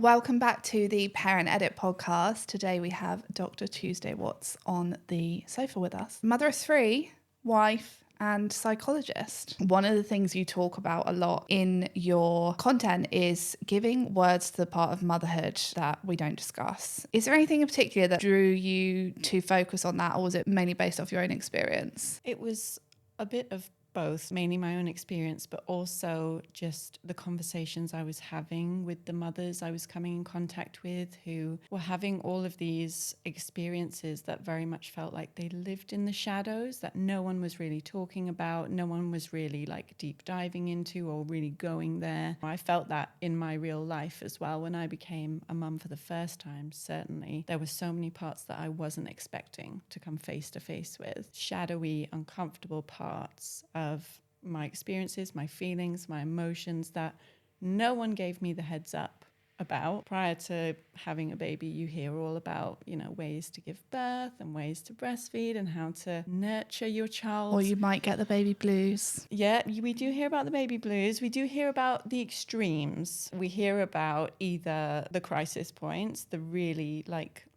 Welcome back to the Parent Edit podcast. Today we have Dr. Tuesday Watts on the sofa with us. Mother of three, wife, and psychologist. One of the things you talk about a lot in your content is giving words to the part of motherhood that we don't discuss. Is there anything in particular that drew you to focus on that, or was it mainly based off your own experience? It was a bit of both, mainly my own experience, but also just the conversations I was having with the mothers I was coming in contact with who were having all of these experiences that very much felt like they lived in the shadows, that no one was really talking about, no one was really like deep diving into or really going there. I felt that in my real life as well when I became a mum for the first time. Certainly there were so many parts that I wasn't expecting to come face to face with, shadowy, uncomfortable parts of my experiences, my feelings, my emotions that no one gave me the heads up about. Prior to having a baby, you hear all about, ways to give birth and ways to breastfeed and how to nurture your child. Or you might get the baby blues. Yeah, we do hear about the baby blues. We do hear about the extremes. We hear about either the crisis points, the really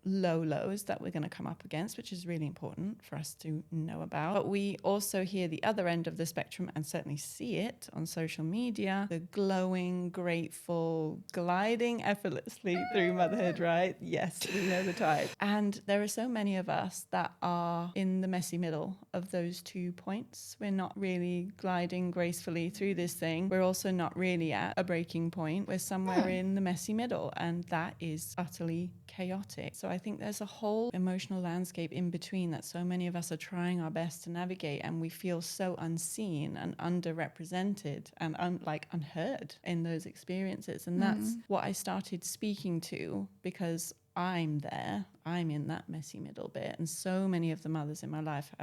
low lows that we're going to come up against, which is really important for us to know about. But we also hear the other end of the spectrum and certainly see it on social media, the glowing, grateful, gliding effortlessly through motherhood, right? Yes, we know the type. And there are so many of us that are in the messy middle of those 2 points. We're not really gliding gracefully through this thing. We're also not really at a breaking point. We're somewhere in the messy middle, and that is utterly chaotic. So I think there's a whole emotional landscape in between that so many of us are trying our best to navigate, and we feel so unseen and underrepresented and unheard in those experiences. And that's what I started speaking to, because I'm there. I'm in that messy middle bit. And so many of the mothers in my life,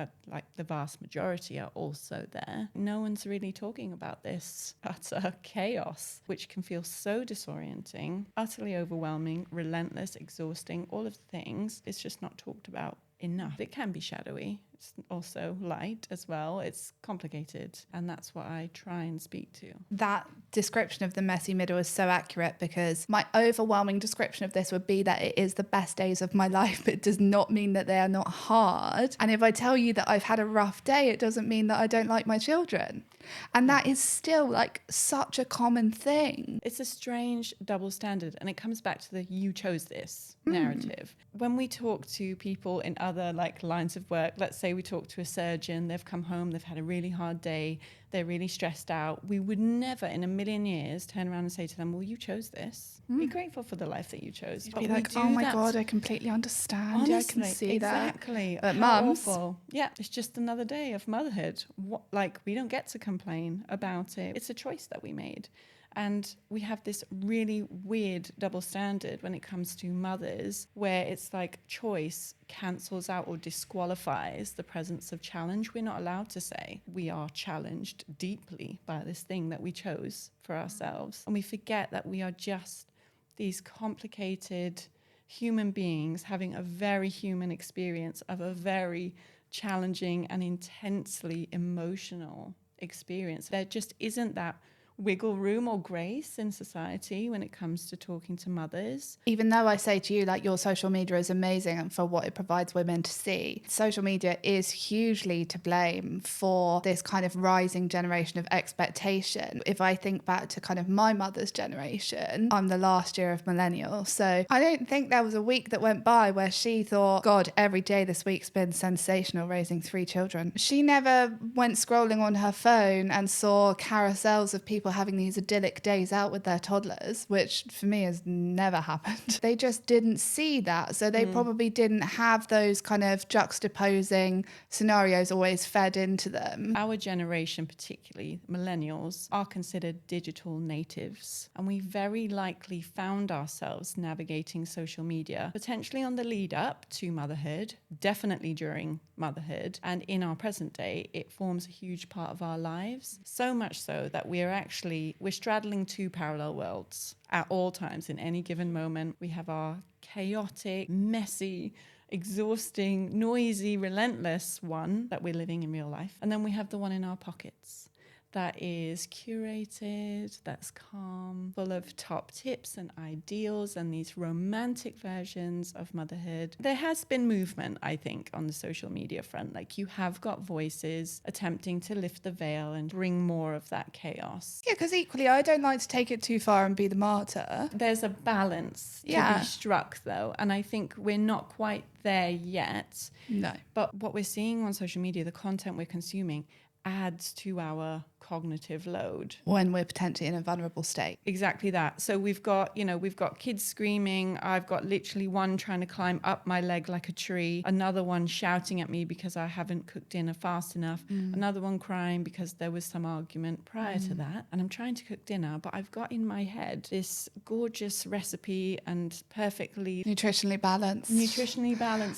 the vast majority, are also there. No one's really talking about this utter chaos, which can feel so disorienting, utterly overwhelming, relentless, exhausting, all of the things. It's just not talked about enough. It can be shadowy. It's also light as well. It's complicated. And that's what I try and speak to. That description of the messy middle is so accurate, because my overwhelming description of this would be that it is the best days of my life, but it does not mean that they are not hard. And if I tell you that I've had a rough day, it doesn't mean that I don't like my children. And that is still such a common thing. It's a strange double standard, and it comes back to the you chose this narrative. When we talk to people in other lines of work, let's say we talk to a surgeon, they've come home, they've had a really hard day, they're really stressed out. We would never in a million years turn around and say to them, well, you chose this. Be grateful for the life that you chose. But be like, oh my God, I completely understand. Honestly, yeah, I can see exactly. that. But how mums, awful. Yeah, it's just another day of motherhood. We don't get to complain about it. It's a choice that we made. And we have this really weird double standard when it comes to mothers, where it's like choice cancels out or disqualifies the presence of challenge. We're not allowed to say we are challenged deeply by this thing that we chose for ourselves. And we forget that we are just these complicated human beings having a very human experience of a very challenging and intensely emotional experience. There just isn't that wiggle room or grace in society when it comes to talking to mothers. Even though I say to you, your social media is amazing and for what it provides women to see, social media is hugely to blame for this kind of rising generation of expectation. If I think back to kind of my mother's generation, I'm the last year of millennial. So I don't think there was a week that went by where she thought, God, every day this week's been sensational raising 3 children. She never went scrolling on her phone and saw carousels of people having these idyllic days out with their toddlers, which for me has never happened. They just didn't see that. So they probably didn't have those kind of juxtaposing scenarios always fed into them. Our generation, particularly millennials, are considered digital natives. And we very likely found ourselves navigating social media, potentially on the lead up to motherhood, definitely during motherhood. And in our present day, it forms a huge part of our lives. So much so that we're straddling 2 parallel worlds at all times. In any given moment, we have our chaotic, messy, exhausting, noisy, relentless one that we're living in real life. And then we have the one in our pockets that is curated, that's calm, full of top tips and ideals and these romantic versions of motherhood. There has been movement, I think, on the social media front. Like, you have got voices attempting to lift the veil and bring more of that chaos. Yeah, because equally, I don't like to take it too far and be the martyr. There's a balance to be struck, though, and I think we're not quite there yet. No. But what we're seeing on social media, the content we're consuming, adds to our cognitive load when we're potentially in a vulnerable state. Exactly that. So we've got kids screaming. I've got literally one trying to climb up my leg like a tree, another one shouting at me because I haven't cooked dinner fast enough, another one crying because there was some argument prior to that, and I'm trying to cook dinner, but I've got in my head this gorgeous recipe and perfectly nutritionally balanced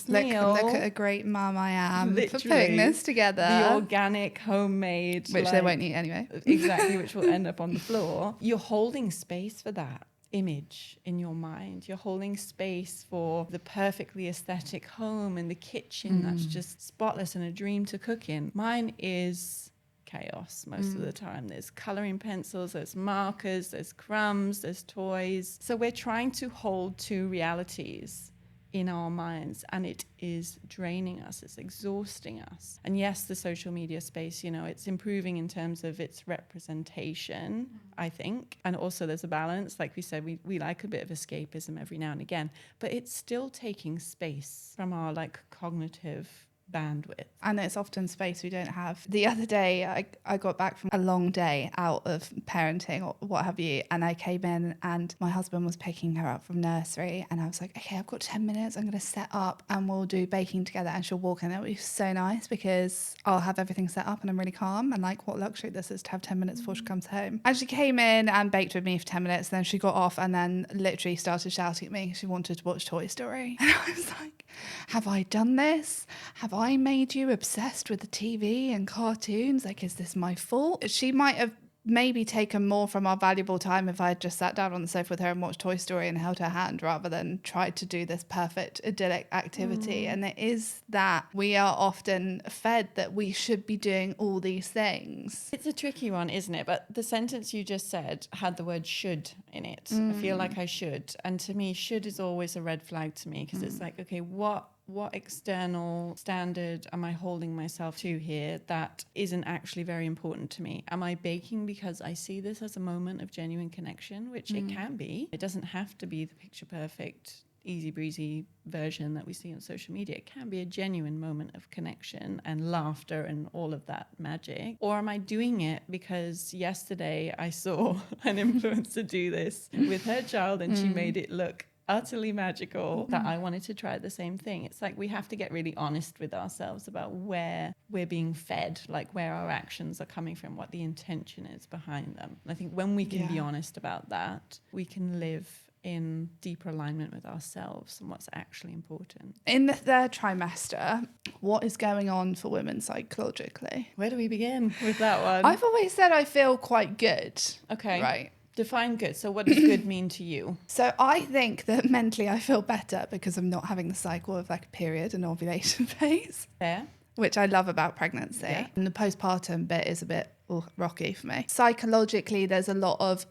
meal. Look at a great mum I am literally, for putting this together. The organic, homemade, which they won't eat anyway. Exactly, which will end up on the floor. You're holding space for that image in your mind. You're holding space for the perfectly aesthetic home and the kitchen that's just spotless and a dream to cook in. Mine is chaos most of the time. There's coloring pencils, there's markers, there's crumbs, there's toys. So we're trying to hold two realities in our minds, and it is draining us, it's exhausting us. And yes, the social media space, it's improving in terms of its representation, I think, and also there's a balance. Like we said, we like a bit of escapism every now and again, but it's still taking space from our cognitive bandwidth. And it's often space we don't have. The other day, I got back from a long day out of parenting or what have you, and I came in and my husband was picking her up from nursery, and I was like, okay, I've got 10 minutes, I'm going to set up and we'll do baking together, and she'll walk in. It'll be so nice because I'll have everything set up and I'm really calm, and what luxury this is to have 10 minutes before she comes home. And she came in and baked with me for 10 minutes, and then she got off and then literally started shouting at me. She wanted to watch Toy Story. And I was like, have I done this? Have I made you obsessed with the TV and cartoons? Is this my fault? She might have maybe taken more from our valuable time if I had just sat down on the sofa with her and watched Toy Story and held her hand rather than tried to do this perfect idyllic activity. And it is that we are often fed that we should be doing all these things. It's a tricky one, isn't it? But the sentence you just said had the word should in it. I feel like I should. And to me, should is always a red flag to me, because it's like, okay, what external standard am I holding myself to here that isn't actually very important to me? Am I baking because I see this as a moment of genuine connection, which it can be. It doesn't have to be the picture perfect, easy breezy version that we see on social media. It can be a genuine moment of connection and laughter and all of that magic. Or am I doing it because yesterday I saw an influencer do this with her child and she made it look utterly magical, that I wanted to try the same thing? It's like we have to get really honest with ourselves about where we're being fed, where our actions are coming from, what the intention is behind them. And I think when we can be honest about that, we can live in deeper alignment with ourselves and what's actually important. In the third trimester, what is going on for women psychologically? Where do we begin with that one? I've always said I feel quite good. Okay. Right. Define good. So what does good mean to you? So I think that mentally I feel better because I'm not having the cycle of a period and ovulation phase. Fair. Which I love about pregnancy. Yeah. And the postpartum bit is a bit rocky for me. Psychologically, there's a lot of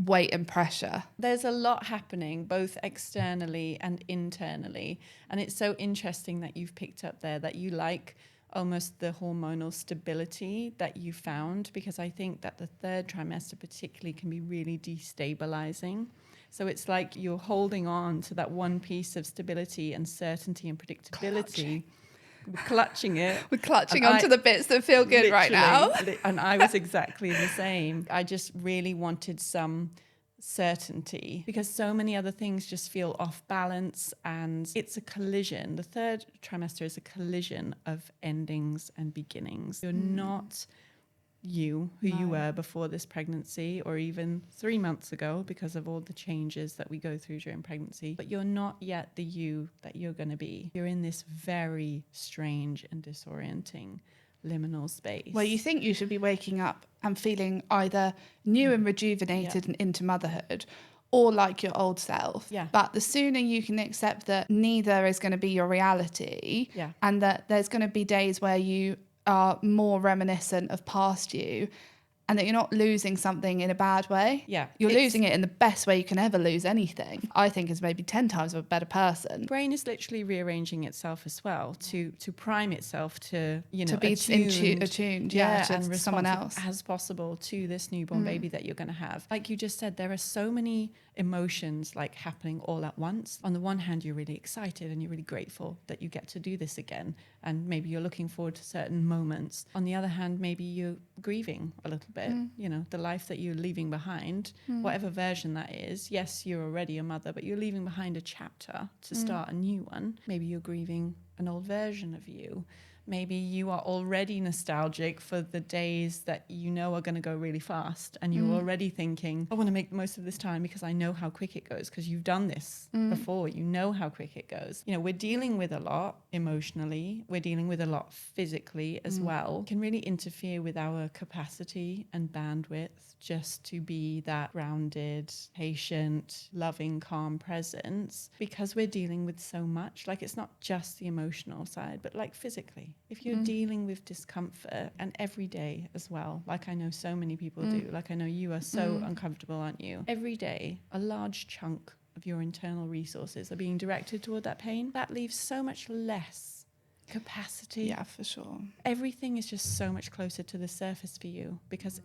weight and pressure. There's a lot happening both externally and internally. And it's so interesting that you've picked up there that you like almost the hormonal stability that you found, because I think that the third trimester particularly can be really destabilizing. So it's like you're holding on to that one piece of stability and certainty and predictability. We're clutching it. We're clutching onto the bits that feel good right now. And I was exactly the same. I just really wanted some certainty because so many other things just feel off balance, and it's a collision. The third trimester is a collision of endings and beginnings. You're not you who you were before this pregnancy or even 3 months ago because of all the changes that we go through during pregnancy, but you're not yet the you that you're going to be. You're in this very strange and disorienting liminal space where you think you should be waking up and feeling either new and rejuvenated and into motherhood, or like your old self. Yeah. But the sooner you can accept that neither is going to be your reality, and that there's going to be days where you are more reminiscent of past you, and that you're not losing something in a bad way. Yeah. You're losing it in the best way you can ever lose anything. I think is maybe 10 times a better person. Brain is literally rearranging itself as well to prime itself to, to be attuned to someone else as possible to this newborn baby that you're going to have. Like you just said, there are so many emotions like happening all at once. On the one hand, you're really excited and you're really grateful that you get to do this again, and maybe you're looking forward to certain moments. On the other hand, maybe you're grieving a little bit, the life that you're leaving behind, whatever version that is. Yes, you're already a mother, but you're leaving behind a chapter to start a new one. Maybe you're grieving an old version of you. Maybe you are already nostalgic for the days that are going to go really fast, and you're already thinking, I want to make the most of this time because I know how quick it goes, because you've done this before. You know how quick it goes. We're dealing with a lot emotionally. We're dealing with a lot physically as well. It can really interfere with our capacity and bandwidth just to be that grounded, patient, loving, calm presence, because we're dealing with so much. Like, it's not just the emotional side, but like physically. If you're dealing with discomfort, and every day as well, like I know so many people do, like I know you are so uncomfortable, aren't you? Every day, a large chunk of your internal resources are being directed toward that pain. That leaves so much less capacity. Yeah, for sure. Everything is just so much closer to the surface for you, because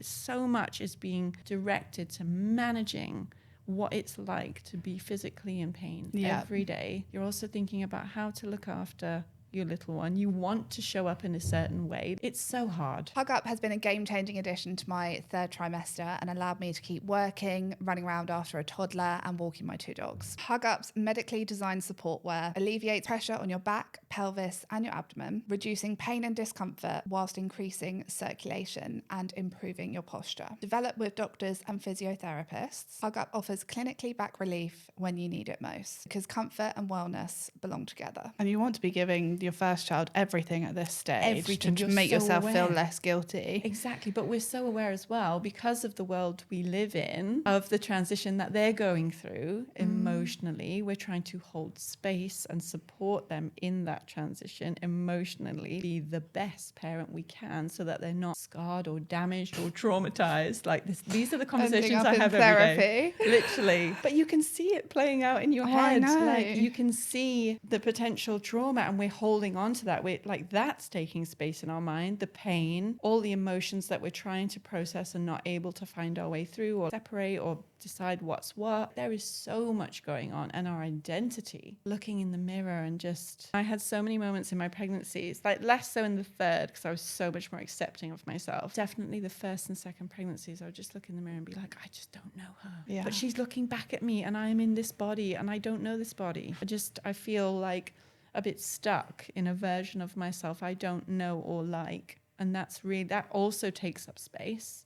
so much is being directed to managing what it's like to be physically in pain every day. You're also thinking about how to look after your little one. You want to show up in a certain way. It's so hard. Hugup has been a game-changing addition to my third trimester and allowed me to keep working, running around after a toddler, and walking my 2 dogs. Hugup's medically designed support wear alleviates pressure on your back, pelvis, and your abdomen, reducing pain and discomfort whilst increasing circulation and improving your posture. Developed with doctors and physiotherapists, Hugup offers clinically back relief when you need it most, because comfort and wellness belong together. And you want to be giving your first child everything at this stage to make yourself feel less guilty. Exactly. But we're so aware as well, because of the world we live in, of the transition that they're going through emotionally. We're trying to hold space and support them in that transition emotionally, be the best parent we can, so that they're not scarred or damaged or traumatized. Like this, these are the conversations I have every day. Literally. But you can see it playing out in your head. Like, you can see the potential trauma, and we're holding on to that. We're like, that's taking space in our mind, the pain, all the emotions that we're trying to process and not able to find our way through or separate or decide what's what. There is so much going on, and our identity, looking in the mirror, and just, I had so many moments in my pregnancies, like less so in the third because I was so much more accepting of myself. Definitely the first and second pregnancies, I would just look in the mirror and be like, I just don't know her. Yeah. But she's looking back at me, and I am in this body, and I don't know this body. I feel like a bit stuck in a version of myself I don't know or like. And that also takes up space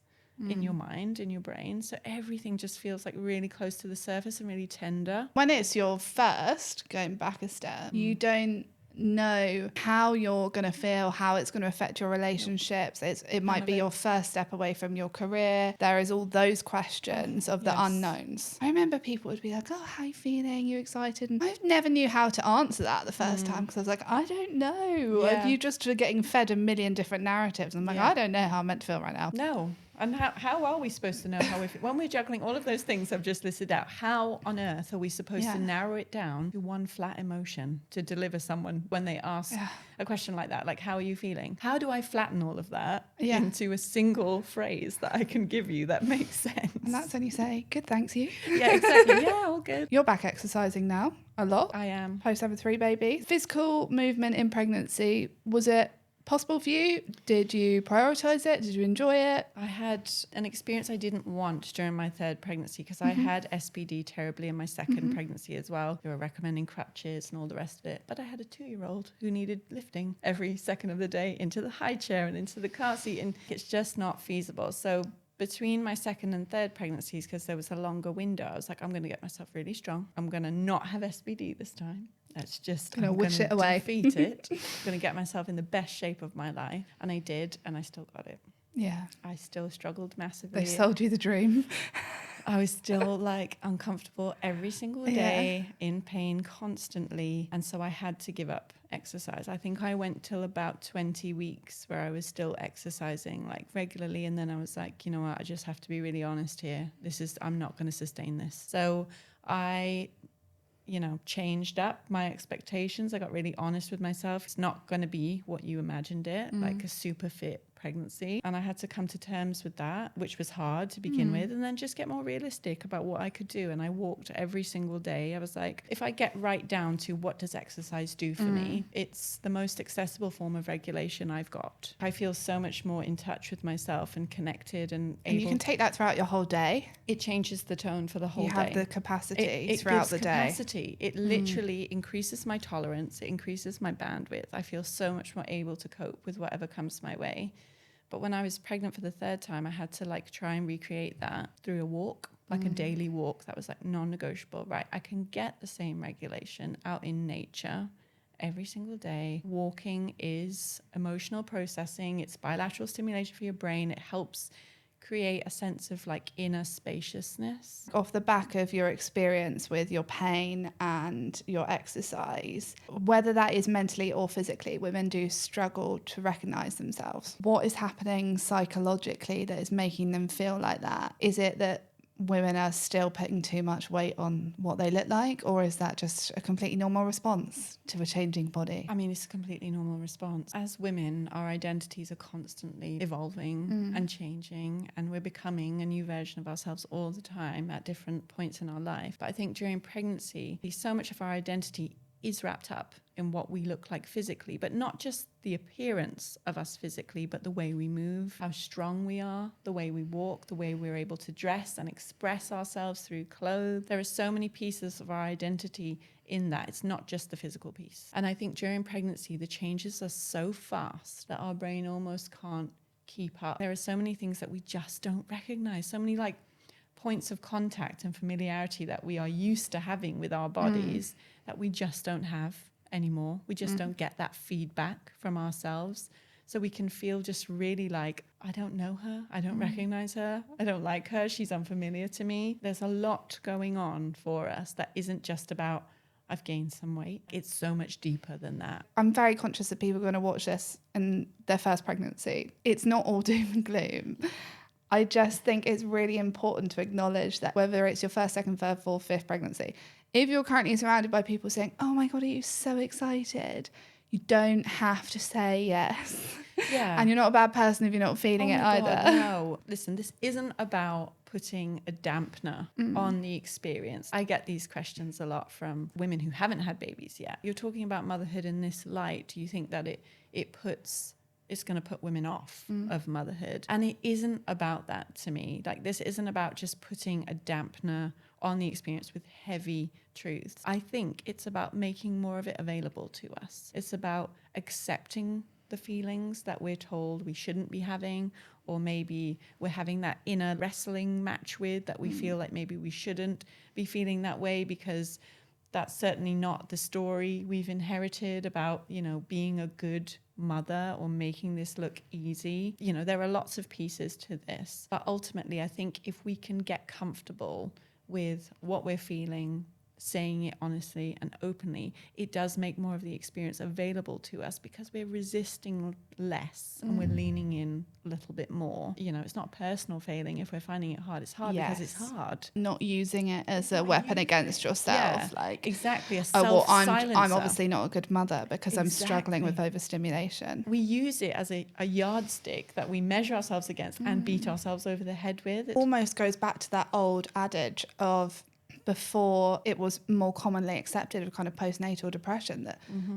in your mind, in your brain. So everything just feels like really close to the surface and really tender. When it's your first, going back a step, you don't know how you're going to feel, how it's going to affect your relationships. It might be your first step away from your career. There is all those questions of the unknowns. I remember people would be like, oh, how are you feeling? You excited? And I never knew how to answer that the first time, because I was like, I don't know. Yeah. You just are getting fed a million different narratives. I'm like, I don't know how I'm meant to feel right now. No. And how are we supposed to know how we feel? When we're juggling all of those things I've just listed out, how on earth are we supposed to narrow it down to one flat emotion to deliver someone when they ask a question like that? Like, how are you feeling? How do I flatten all of that into a single phrase that I can give you that makes sense? And that's when you say, good, thanks you. Yeah, exactly. Yeah, all good. You're back exercising now a lot. I am. Post having 3 babies. Physical movement in pregnancy, was it possible for you? Did you prioritize it? Did you enjoy it? I had an experience I didn't want during my third pregnancy, because I had SPD terribly in my second pregnancy as well. They were recommending crutches and all the rest of it. But I had a 2-year-old who needed lifting every second of the day into the high chair and into the car seat, and it's just not feasible. So between my second and third pregnancies, because there was a longer window, I was like, I'm going to get myself really strong. I'm going to not have SPD this time. That's just going to wish it away. Defeat it. I'm going to get myself in the best shape of my life. And I did, and I still got it. Yeah. I still struggled massively. They sold you the dream. I was still like uncomfortable every single day, in pain constantly. And so I had to give up exercise. I think I went till about 20 weeks where I was still exercising like regularly. And then I was like, you know what, I just have to be really honest here. I'm not going to sustain this. So I changed up my expectations. I got really honest with myself. It's not going to be what you imagined it, like a super fit pregnancy. And I had to come to terms with that, which was hard to begin with, and then just get more realistic about what I could do. And I walked every single day. I was like, if I get right down to what does exercise do for me, it's the most accessible form of regulation I've got. I feel so much more in touch with myself and connected and able. And you can take that throughout your whole day. It changes the tone for the whole day. You have the capacity it throughout gives the capacity. It literally increases my tolerance. It increases my bandwidth. I feel so much more able to cope with whatever comes my way. But when I was pregnant for the third time, I had to like try and recreate that through a walk, like a daily walk that was like non-negotiable. Right, I can get the same regulation out in nature every single day. Walking is emotional processing. It's bilateral stimulation for your brain. It helps create a sense of like inner spaciousness. Off the back of your experience with your pain and your exercise, whether that is mentally or physically, women do struggle to recognize themselves. What is happening psychologically that is making them feel like that? Is it that women are still putting too much weight on what they look like, or is that just a completely normal response to a changing body? I mean, it's a completely normal response. As women, our identities are constantly evolving and changing, and we're becoming a new version of ourselves all the time at different points in our life. But I think during pregnancy, so much of our identity is wrapped up in what we look like physically, but not just the appearance of us physically, but the way we move, how strong we are, the way we walk, the way we're able to dress and express ourselves through clothes. There are so many pieces of our identity in that. It's not just the physical piece. And I think during pregnancy, the changes are so fast that our brain almost can't keep up. There are so many things that we just don't recognize, so many like points of contact and familiarity that we are used to having with our bodies that we just don't have anymore. We just don't get that feedback from ourselves. So we can feel just really like, I don't know her. I don't recognize her. I don't like her. She's unfamiliar to me. There's a lot going on for us that isn't just about, I've gained some weight. It's so much deeper than that. I'm very conscious that people are going to watch this in their first pregnancy. It's not all doom and gloom. I just think it's really important to acknowledge that whether it's your first, second, third, fourth, fifth pregnancy, if you're currently surrounded by people saying, oh my God, are you so excited? You don't have to say yes. Yeah. And you're not a bad person if you're not feeling it either. God, no. Listen, this isn't about putting a dampener on the experience. I get these questions a lot from women who haven't had babies yet. You're talking about motherhood in this light. Do you think that it's going to put women off of motherhood? And it isn't about that to me. Like, this isn't about just putting a dampener on the experience with heavy truths. I think it's about making more of it available to us. It's about accepting the feelings that we're told we shouldn't be having, or maybe we're having that inner wrestling match with that we feel like maybe we shouldn't be feeling that way, because that's certainly not the story we've inherited about, being a good mother or making this look easy. There are lots of pieces to this. But ultimately, I think if we can get comfortable with what we're feeling, saying it honestly and openly, it does make more of the experience available to us, because we're resisting less and we're leaning in a little bit more. It's not personal failing if we're finding it hard. It's hard because it's hard. Not using it as a weapon against yourself. Yeah, exactly. A self-silencer. I'm obviously not a good mother because I'm struggling with overstimulation. We use it as a yardstick that we measure ourselves against and beat ourselves over the head with. It almost goes back to that old adage of before it was more commonly accepted of kind of postnatal depression,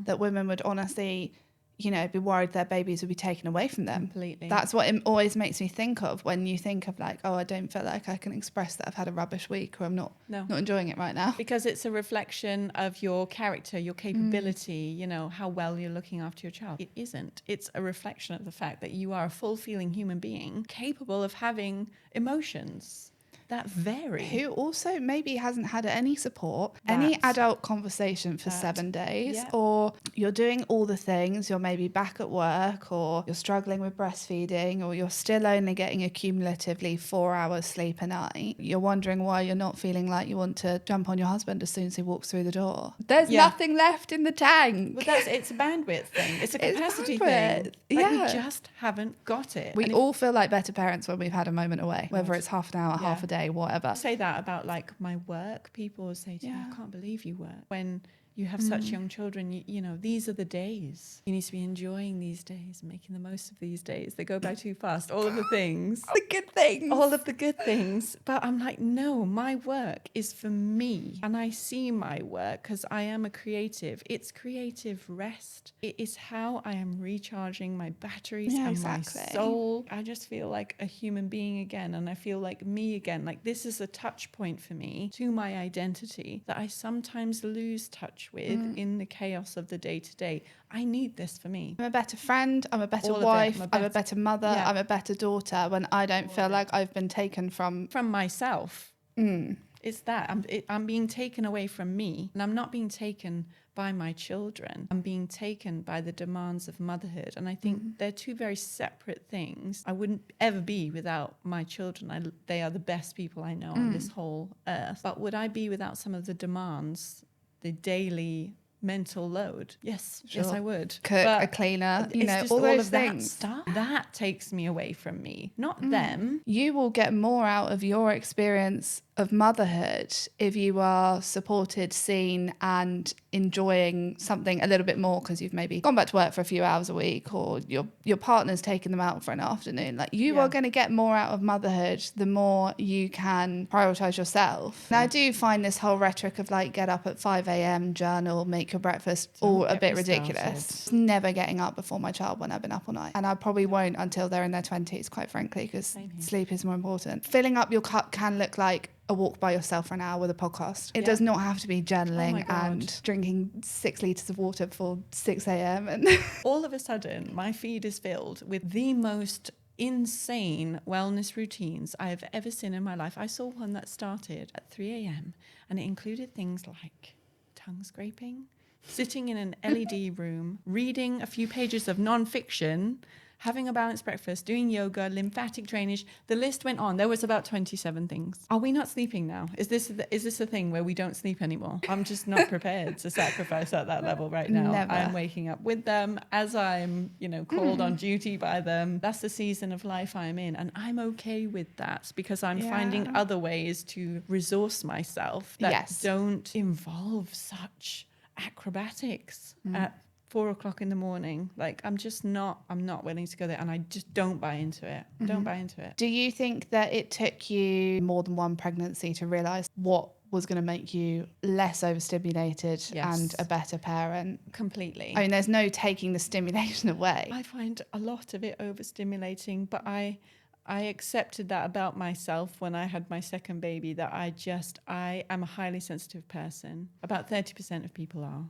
that women would honestly, be worried their babies would be taken away from them. Completely. That's what it always makes me think of when you think of like, oh, I don't feel like I can express that I've had a rubbish week, or I'm not enjoying it right now. Because it's a reflection of your character, your capability, how well you're looking after your child. It isn't. It's a reflection of the fact that you are a full feeling human being capable of having emotions. that vary. Who also maybe hasn't had any support, any adult conversation for 7 days, or you're doing all the things, you're maybe back at work, or you're struggling with breastfeeding, or you're still only getting a cumulatively 4 hours sleep a night. You're wondering why you're not feeling like you want to jump on your husband as soon as he walks through the door. There's nothing left in the tank. But it's a bandwidth thing. It's a capacity thing. Like, we just haven't got it. We all feel like better parents when we've had a moment away, whether it's half an hour, half a day, whatever. I say that about like my work. People say to me, I can't believe you work. When you have such young children, you know, these are the days. You need to be enjoying these days, making the most of these days. They go by too fast. All of the things. The good things. All of the good things. But I'm like, no, my work is for me. And I see my work because I am a creative. It's creative rest. It is how I am recharging my batteries and my soul. I just feel like a human being again. And I feel like me again. Like, this is a touch point for me to my identity that I sometimes lose touch with in the chaos of the day-to-day. I need this for me. I'm a better friend, I'm a better wife, I'm a better mother, I'm a better daughter when I don't feel like I've been taken from myself. It's that I'm being taken away from me, and I'm not being taken by my children. I'm being taken by the demands of motherhood. And I think they're two very separate things. I wouldn't ever be without my children. They are the best people I know on this whole earth. But would I be without some of the demands, the daily mental load? Yes, I would. Cook, a cleaner, you know, all those things. That takes me away from me, not them. You will get more out of your experience of motherhood if you are supported, seen, and enjoying something a little bit more because you've maybe gone back to work for a few hours a week, or your partner's taken them out for an afternoon. Like, you are going to get more out of motherhood the more you can prioritize yourself. And I do find this whole rhetoric of like, get up at 5 a.m, journal, make your breakfast, all a bit ridiculous. Never getting up before my child when I've been up all night, and I probably won't until they're in their 20s, quite frankly, because sleep is more important. Filling up your cup can look like a walk by yourself for an hour with a podcast. It does not have to be journaling and drinking 6 litres of water before 6 a.m. And all of a sudden, my feed is filled with the most insane wellness routines I have ever seen in my life. I saw one that started at 3 a.m. and it included things like tongue scraping, sitting in an LED room, reading a few pages of non-fiction, having a balanced breakfast, doing yoga, lymphatic drainage. The list went on. There was about 27 things. Are we not sleeping now? Is this a thing where we don't sleep anymore? I'm just not prepared to sacrifice at that level right now. Never. I'm waking up with them as I'm, called on duty by them. That's the season of life I'm in. And I'm okay with that because I'm finding other ways to resource myself that don't involve such acrobatics at 4 o'clock in the morning. Like, I'm not willing to go there, and I just don't buy into it. Don't buy into it. Do you think that it took you more than one pregnancy to realize what was going to make you less overstimulated and a better parent? Completely. I mean, there's no taking the stimulation away. I find a lot of it overstimulating, but I accepted that about myself when I had my second baby, that I am a highly sensitive person. About 30% of people are.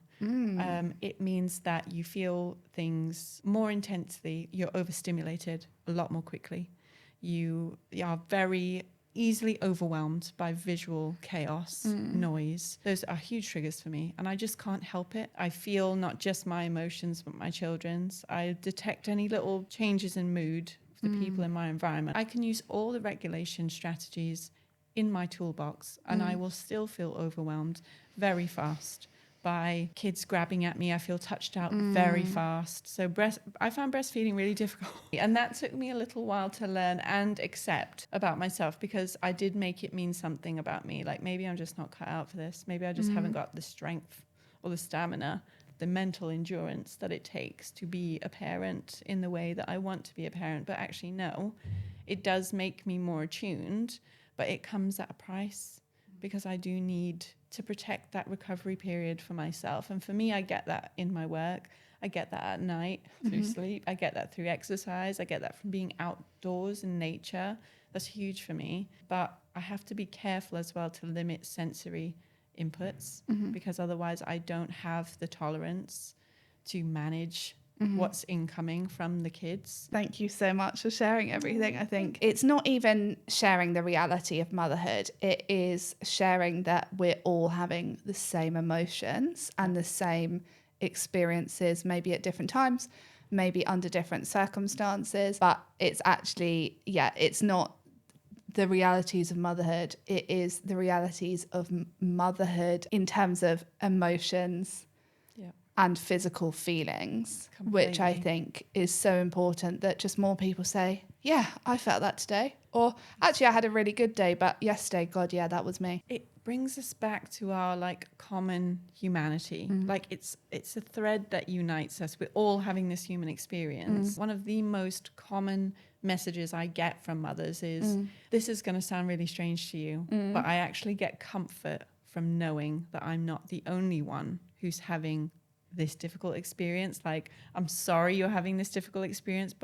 It means that you feel things more intensely. You're overstimulated a lot more quickly. You are very easily overwhelmed by visual chaos, noise. Those are huge triggers for me, and I just can't help it. I feel not just my emotions, but my children's. I detect any little changes in mood the people in my environment. I can use all the regulation strategies in my toolbox, and I will still feel overwhelmed very fast by kids grabbing at me. I feel touched out very fast. So I found breastfeeding really difficult. And that took me a little while to learn and accept about myself, because I did make it mean something about me. Like, maybe I'm just not cut out for this. Maybe I just haven't got the strength or the stamina, the mental endurance that it takes to be a parent in the way that I want to be a parent. But actually, no, it does make me more attuned, but it comes at a price, because I do need to protect that recovery period for myself. And for me, I get that in my work. I get that at night through sleep. I get that through exercise. I get that from being outdoors in nature. That's huge for me. But I have to be careful as well to limit sensory inputs, because otherwise I don't have the tolerance to manage what's incoming from the kids. Thank you so much for sharing everything. I think it's not even sharing the reality of motherhood. It is sharing that we're all having the same emotions and the same experiences, maybe at different times, maybe under different circumstances. But it's actually, it's not the realities of motherhood. It is the realities of motherhood in terms of emotions and physical feelings, which I think is so important that just more people say, yeah, I felt that today. Or actually, I had a really good day, but yesterday, God, yeah, that was me. It brings us back to our like common humanity. Like it's a thread that unites us. We're all having this human experience. One of the most common messages I get from mothers is, this is going to sound really strange to you, but I actually get comfort from knowing that I'm not the only one who's having this difficult experience. Like, I'm sorry you're having this difficult experience,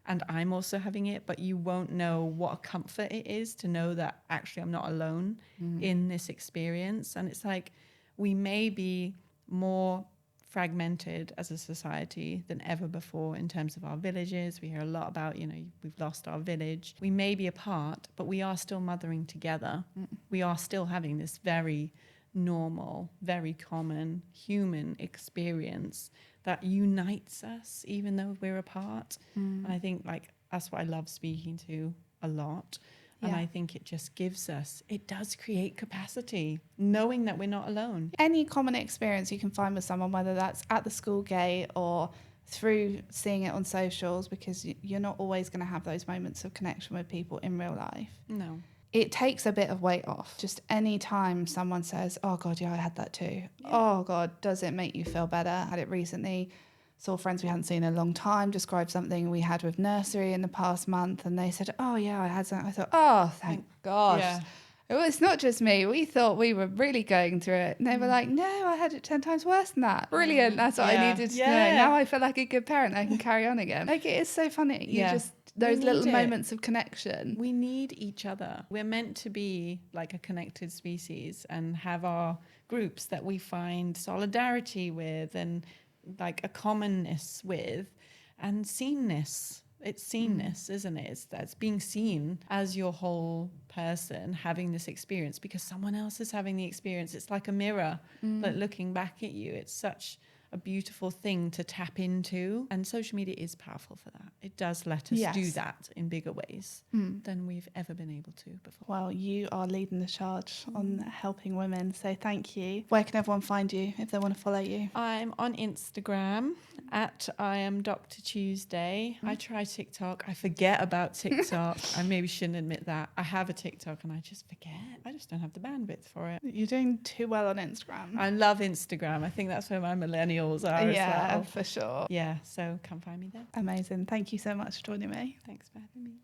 and I'm also having it, but you won't know what a comfort it is to know that actually I'm not alone in this experience. And it's like, we may be more fragmented as a society than ever before in terms of our villages. We hear a lot about, we've lost our village. We may be apart, but we are still mothering together. We are still having this very normal, very common human experience that unites us even though we're apart. And I think like that's what I love speaking to a lot. And I think it just it does create capacity, knowing that we're not alone. Any common experience you can find with someone, whether that's at the school gate or through seeing it on socials, because you're not always going to have those moments of connection with people in real life. No. It takes a bit of weight off. Just any time someone says, oh God, yeah, I had that too. Yeah. Oh God, does it make you feel better? I had it recently. Saw friends we hadn't seen in a long time describe something we had with nursery in the past month. And they said, oh yeah, I had something. I thought, oh, thank gosh. Yeah. It's not just me. We thought we were really going through it. And they were like, no, I had it 10 times worse than that. Brilliant. That's what I needed to know. Now I feel like a good parent. I can carry on again. Like, it is so funny. You just, those little moments of connection. We need each other. We're meant to be like a connected species and have our groups that we find solidarity with and like a commonness with, and seenness. It's seenness, isn't it? That's being seen as your whole person having this experience because someone else is having the experience. It's like a mirror, like looking back at you. It's such a beautiful thing to tap into, and social media is powerful for that. It does let us do that in bigger ways than we've ever been able to before. Well, you are leading the charge on helping women, so thank you. Where can everyone find you if they want to follow you? I'm on Instagram at I am Dr. Tuesday. I try TikTok. I forget about TikTok. I maybe shouldn't admit that. I have a TikTok and I just forget. I just don't have the bandwidth for it. You're doing too well on Instagram. I love Instagram. I think that's where my millennials are as well. Yeah, for sure. Yeah, so come find me there. Amazing. Thank you so much for joining me. Thanks for having me.